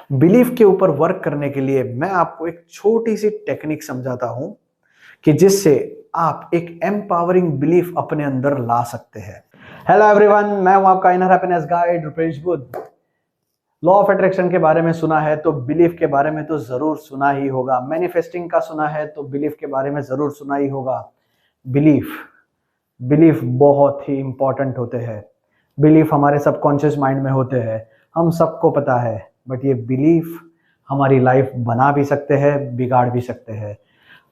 Belief के ऊपर work करने के लिए मैं आपको एक छोटी सी टेक्निक समझाता हूं कि जिससे आप एक एम्पावरिंग बिलीफ अपने अंदर ला सकते हैं। हेलो एवरीवन, मैं हूं आपका inner happiness guide Rupesh Buddha. Law of attraction के बारे में सुना है तो बिलीफ के बारे में तो जरूर सुना ही होगा। मैनिफेस्टिंग का सुना है तो बिलीफ के बारे में जरूर सुना ही होगा। बिलीफ बिलीफ बहुत ही इंपॉर्टेंट होते हैं। बिलीफ हमारे सबकॉन्शियस माइंड में होते हैं, हम सबको पता है। बट ये बिलीफ हमारी लाइफ बना भी सकते हैं, बिगाड़ भी सकते हैं।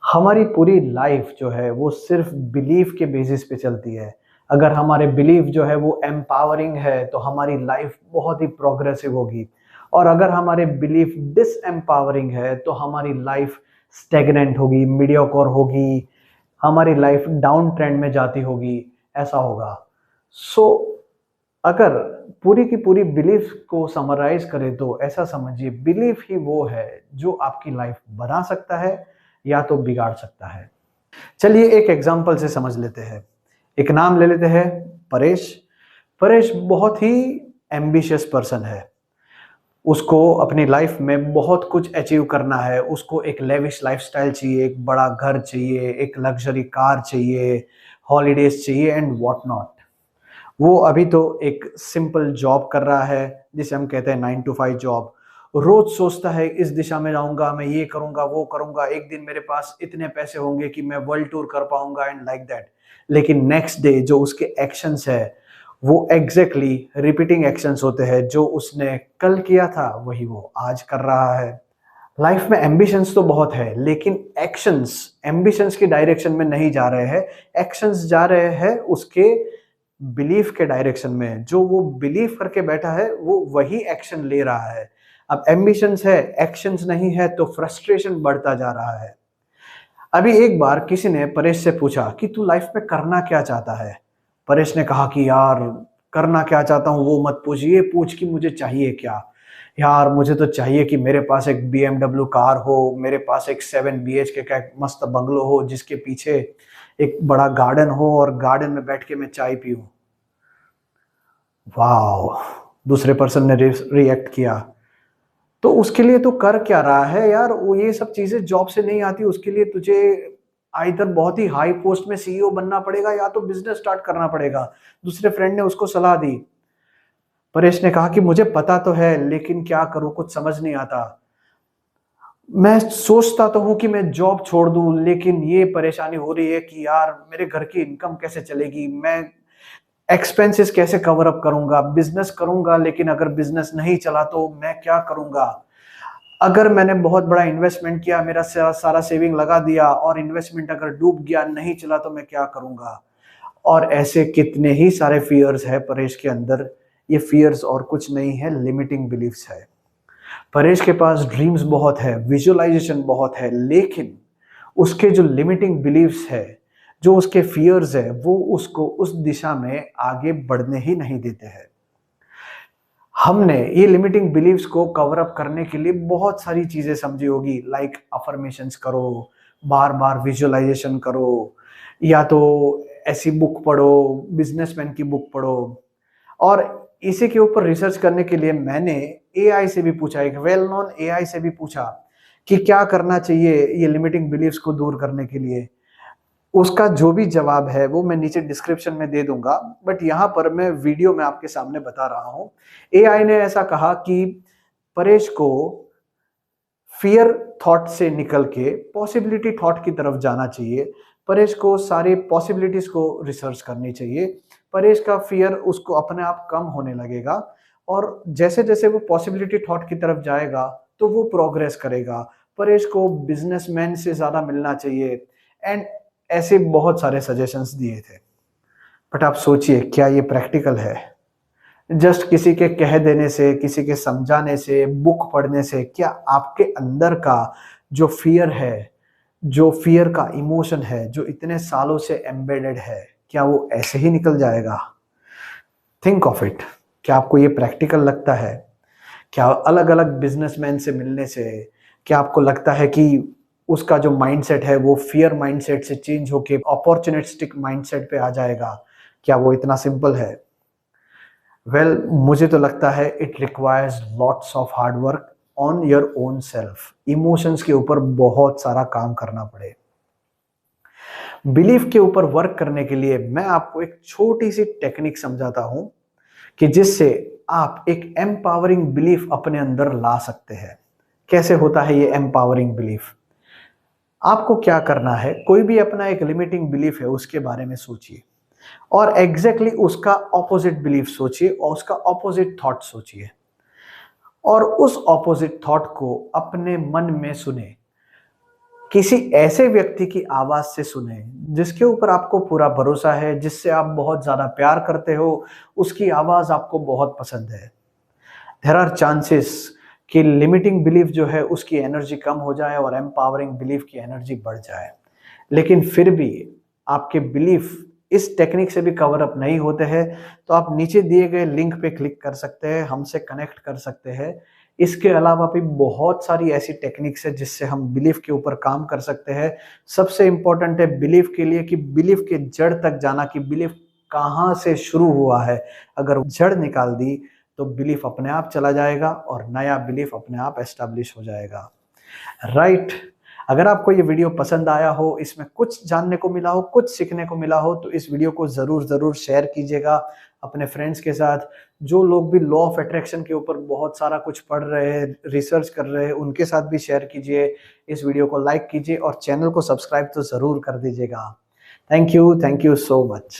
हमारी पूरी लाइफ जो है वो सिर्फ बिलीफ के बेसिस पे चलती है। अगर हमारे बिलीफ जो है वो एम्पावरिंग है तो हमारी लाइफ बहुत ही प्रोग्रेसिव होगी, और अगर हमारे बिलीफ डिसएम्पावरिंग है तो हमारी लाइफ स्टेगनेंट होगी, मीडियोकर होगी, हमारी लाइफ डाउन ट्रेंड में जाती होगी, ऐसा होगा। सो अगर पूरी की पूरी बिलीफ को समराइज करें तो ऐसा समझिए, बिलीफ ही वो है जो आपकी लाइफ बना सकता है या तो बिगाड़ सकता है। चलिए एक एग्जांपल से समझ लेते हैं। एक नाम ले लेते हैं, परेश। परेश बहुत ही एम्बिशियस पर्सन है। उसको अपनी लाइफ में बहुत कुछ अचीव करना है। उसको एक लेविश लाइफस्टाइल चाहिए, एक बड़ा घर चाहिए, एक लग्जरी कार चाहिए, हॉलीडेज चाहिए एंड व्हाट नॉट। वो अभी तो एक सिंपल जॉब कर रहा है जिसे हम कहते हैं 9 to 5 जॉब। रोज सोचता है इस दिशा में जाऊंगा, मैं ये करूंगा, वो करूंगा, एक दिन मेरे पास इतने पैसे होंगे कि मैं वर्ल्ड टूर कर पाऊंगा एंड लाइक दैट। लेकिन नेक्स्ट डे जो उसके एक्शंस है वो एग्जैक्टली रिपीटिंग एक्शंस होते हैं। जो उसने कल किया था वही वो आज कर रहा है। लाइफ में एम्बिशंस तो बहुत है, लेकिन एक्शंस एम्बिशंस की डायरेक्शन में नहीं जा रहे हैं। एक्शंस जा रहे हैं उसके बिलीफ के डायरेक्शन में। जो वो बिलीव करके बैठा है वो वही एक्शन ले रहा है। अब एम्बिशंस है, एक्शंस नहीं है, तो फ्रस्ट्रेशन बढ़ता जा रहा है। अभी एक बार किसी ने परेश से पूछा कि तू लाइफ में करना क्या चाहता है। परेश ने कहा कि यार, करना क्या चाहता हूँ वो मत पूछ, ये पूछ कि मुझे चाहिए क्या। यार मुझे तो चाहिए कि मेरे पास एक BMW कार हो, मेरे पास एक 7 BHK का एक मस्त बंगलो हो जिसके पीछे एक बड़ा गार्डन हो और गार्डन में बैठ के मैं चाय पीऊं। वाह, दूसरे पर्सन ने रिएक्ट किया। तो उसके लिए तो कर क्या रहा है यार, वो ये सब चीजें जॉब से नहीं आती। उसके लिए तुझे आइदर बहुत ही हाई पोस्ट में CEO बनना पड़ेगा या तो बिजनेस स्टार्ट करना पड़ेगा। दूसरे फ्रेंड ने उसको सलाह दी। परेश ने कहा कि मुझे पता तो है लेकिन क्या करूं, कुछ समझ नहीं आता। मैं सोचता तो हूं कि मैं जॉब छोड़ दूं, लेकिन ये परेशानी हो रही है कि यार मेरे घर की इनकम कैसे चलेगी, मैं एक्सपेंसेस कैसे कवर अप करूंगा। बिजनेस करूंगा लेकिन अगर बिजनेस नहीं चला तो मैं क्या करूंगा। अगर मैंने बहुत बड़ा इन्वेस्टमेंट किया, मेरा सारा सेविंग लगा दिया और इन्वेस्टमेंट अगर डूब गया, नहीं चला तो मैं क्या करूंगा। और ऐसे कितने ही सारे फियर्स है परेश के अंदर। ये फियर्स और कुछ नहीं है, लिमिटिंग बिलीफ्स है। परेश के पास ड्रीम्स बहुत है, विजुअलाइजेशन बहुत है, लेकिन उसके जो लिमिटिंग बिलीव्स है, जो उसके फियर्स है, वो उसको उस दिशा में आगे बढ़ने ही नहीं देते हैं। हमने ये लिमिटिंग बिलीव्स को कवर अप करने के लिए बहुत सारी चीजें समझी होगी, लाइक अफर्मेशंस करो, बार बार विजुअलाइजेशन करो, या तो ऐसी बुक पढ़ो, बिजनेसमैन की बुक पढ़ो। और इसी के ऊपर रिसर्च करने के लिए मैंने AI से भी पूछा, एक वेल नोन AI से भी पूछा कि क्या करना चाहिए ये लिमिटिंग बिलीव्स को दूर करने के लिए। उसका जो भी जवाब है वो मैं नीचे डिस्क्रिप्शन में दे दूंगा, बट यहाँ पर मैं वीडियो में आपके सामने बता रहा हूँ। AI ने ऐसा कहा कि परेश को फियर थॉट से निकल के पॉसिबिलिटी थॉट की तरफ जाना चाहिए। परेश को सारे पॉसिबिलिटीज को रिसर्च करनी चाहिए। परेश का फियर उसको अपने आप कम होने लगेगा, और जैसे जैसे वो पॉसिबिलिटी थॉट की तरफ जाएगा तो वो प्रोग्रेस करेगा। परेश को बिजनेसमैन से ज्यादा मिलना चाहिए एंड ऐसे बहुत सारे सजेशंस दिए थे। बट आप सोचिए, क्या ये प्रैक्टिकल है? जस्ट किसी के कह देने से, किसी के समझाने से, बुक पढ़ने से क्या आपके अंदर का जो फियर है, जो फियर का इमोशन है, जो इतने सालों से एम्बेडेड है, क्या वो ऐसे ही निकल जाएगा? Think of it. क्या आपको ये प्रैक्टिकल लगता है? क्या अलग अलग बिजनेसमैन से मिलने से क्या आपको लगता है कि उसका जो माइंडसेट है वो फियर माइंडसेट से चेंज होके अपॉर्चुनिस्टिक माइंडसेट पे आ जाएगा? क्या वो इतना सिंपल है? मुझे तो लगता है it requires lots of hard work, on your own self, emotions के ऊपर बहुत सारा काम करना पड़े। बिलीफ के ऊपर वर्क करने के लिए मैं आपको एक छोटी सी टेक्निक समझाता हूं कि जिससे आप एक एम्पावरिंग बिलीफ अपने अंदर ला सकते हैं। कैसे होता है ये एम्पावरिंग बिलीफ? आपको क्या करना है, कोई भी अपना एक लिमिटिंग बिलीफ है उसके बारे में सोचिए और एग्जैक्टली उसका ऑपोजिट बिलीफ सोचिए और उसका ऑपोजिट थॉट सोचिए और उस ऑपोजिट थॉट को अपने मन में सुने। किसी ऐसे व्यक्ति की आवाज से सुने जिसके ऊपर आपको पूरा भरोसा है, जिससे आप बहुत ज्यादा प्यार करते हो, उसकी आवाज आपको बहुत पसंद है। देयर आर चांसेस कि लिमिटिंग बिलीफ जो है उसकी एनर्जी कम हो जाए और एम्पावरिंग बिलीफ की एनर्जी बढ़ जाए, लेकिन फिर भी आपके बिलीफ इस टेक्निक से भी कवर अप नहीं होते हैं तो आप नीचे दिए गए लिंक पे क्लिक कर सकते हैं, हमसे कनेक्ट कर सकते हैं। इसके अलावा भी बहुत सारी ऐसी टेक्निक्स है जिससे हम बिलीफ के ऊपर काम कर सकते हैं। सबसे इंपॉर्टेंट है बिलीफ के लिए कि बिलीफ के जड़ तक जाना, कि बिलीफ कहाँ से शुरू हुआ है। अगर जड़ निकाल दी तो बिलीफ अपने आप चला जाएगा और नया बिलीफ अपने आप एस्टैब्लिश हो जाएगा। राइट। अगर आपको ये वीडियो पसंद आया हो, इसमें कुछ जानने को मिला हो, कुछ सीखने को मिला हो, तो इस वीडियो को जरूर शेयर कीजिएगा अपने फ्रेंड्स के साथ। जो लोग भी लॉ ऑफ अट्रैक्शन के ऊपर बहुत सारा कुछ पढ़ रहे हैं, रिसर्च कर रहे हैं, उनके साथ भी शेयर कीजिए। इस वीडियो को लाइक कीजिए और चैनल को सब्सक्राइब तो जरूर कर दीजिएगा। Thank you so much.